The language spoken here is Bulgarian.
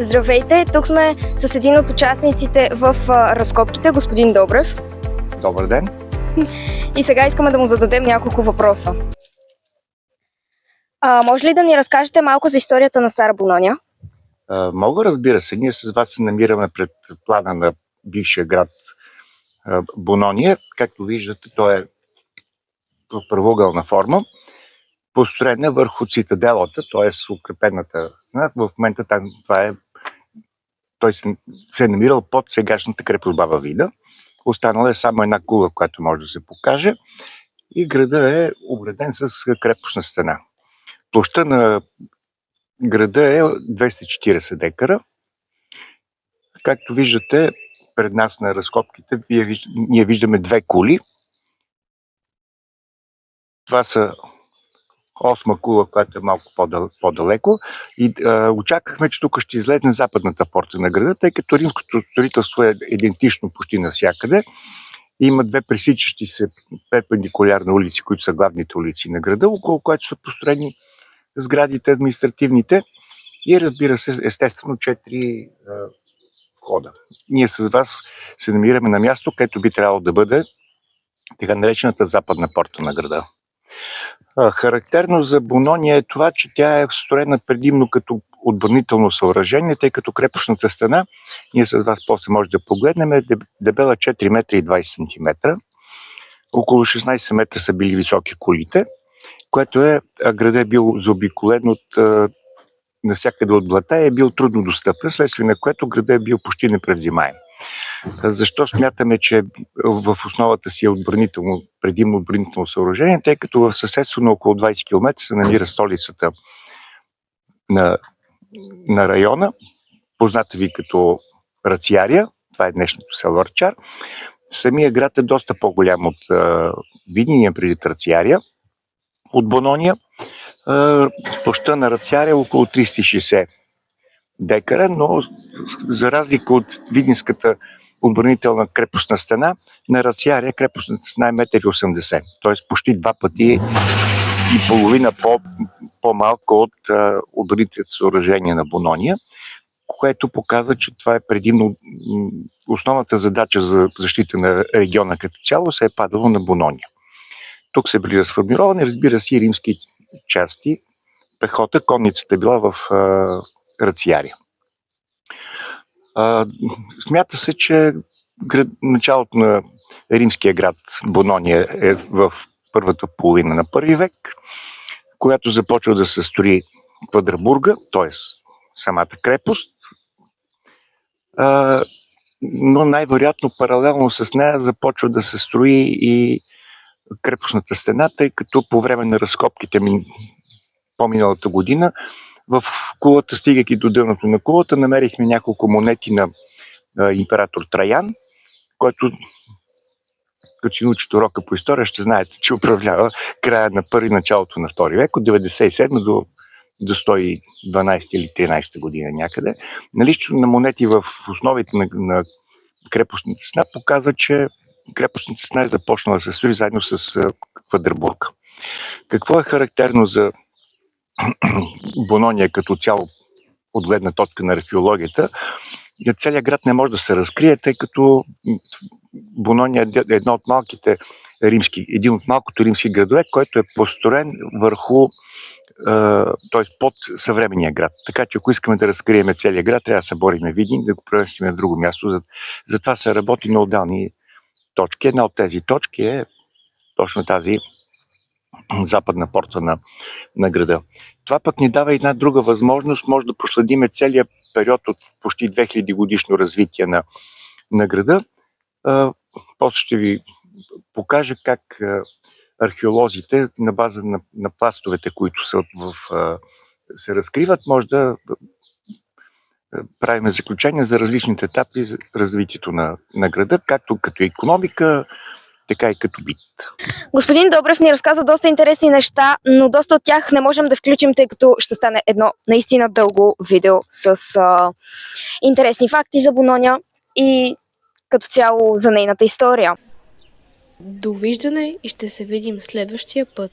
Здравейте, тук сме с един от участниците в разкопките, господин Добрев. Добър ден. И сега искаме да му зададем няколко въпроса. Може ли да ни разкажете малко за историята на Стара Бонония? Мога, разбира се. Ние с вас се намираме пред плана на бившия град Бонония. Както виждате, той е в правоъгълна форма, построена върху цитаделата, т.е. укрепената стена. В момента той се е намирал под сегашната крепост Баба Вида. Останала е само една кула, която може да се покаже. И града е обграден с крепостна стена. Площта на града е 240 декара. Както виждате, пред нас на разкопките ние виждаме две кули. Това са осма кула, която е малко по-далеко. И очаквахме, че тук ще излезне западната порта на града, тъй като римското строителство е идентично почти навсякъде. Има две пресичащи се перпендикулярни улици, които са главните улици на града, около което са построени сградите, административните и, разбира се, естествено 4 входа. Ние с вас се намираме на място, където би трябвало да бъде така наречената западна порта на града. Характерно за Бонония е това, че тя е строена предимно като отбранително съоръжение, тъй като крепостната стена, ние с вас после може да погледнем, е дебела 4 метра и 20 см. Около 16 метра са били високи кулите, което града е бил заобиколен от навсякъде от блата и е бил трудно достъпен, следствие на което града е бил почти непревзимаем. Защо смятаме, че в основата си е предимно отбранително съоръжение, тъй като в съседство на около 20 км се намира столицата на района, позната ви като Рациария, това е днешното село Арчар. Самия град е доста по-голям от Видин преди Рациария, от Бонония. Площта на Рациария е около 360 декара, но за разлика от видинската отбранителна крепостна стена, на Рациария крепостната стена е 1,80 м, т.е. почти 2 пъти и половина по-малко от отбранителните съоръжения на Бонония, което показва, че това е предимно основната задача за защита на региона като цяло се е падало на Бонония. Тук се били разформировани, разбира се, и римски части, пехота, конницата била в Рациария. Смята се, че началото на римския град Бонония е в първата половина на първи век, когато започва да се строи Квадрабурга, т.е. самата крепост, но най-вероятно паралелно с нея започва да се строи и крепостната стена, тъй като по време на разкопките по-миналата година в кулата, стигайки до дъното на кулата, намерихме няколко монети на император Траян, който, като си научите урока по история, ще знаете, че управлява края на първи, началото на втори век, от 97 до 112 или 13 година някъде. Наличието на монети в основите на крепостната стена показва, че крепостната стена е започнала да се строи заедно с Квадрабург. Какво е характерно за Бонония като цяло от гледна точка на археологията? Целият град не може да се разкрие, тъй като Бонония е един от малкото римски градове, който е построен върху, т.е. под съвременния град. Така че ако искаме да разкрием целият град, трябва да се бориме Видин, да го превестим в друго място. Затова се работи на отделни точки. Една от тези точки е точно тази западна порта на града. Това пък ни дава една друга възможност, може да проследиме целият период от почти 2000 годишно развитие на града. После ще ви покажа как археолозите на база на пластовете, които се разкриват, може да правим заключения за различните етапи за развитието на града, както като икономика, така и като бит. Господин Добрев ни разказа доста интересни неща, но доста от тях не можем да включим, тъй като ще стане едно наистина дълго видео с интересни факти за Бонония и като цяло за нейната история. Довиждане и ще се видим следващия път.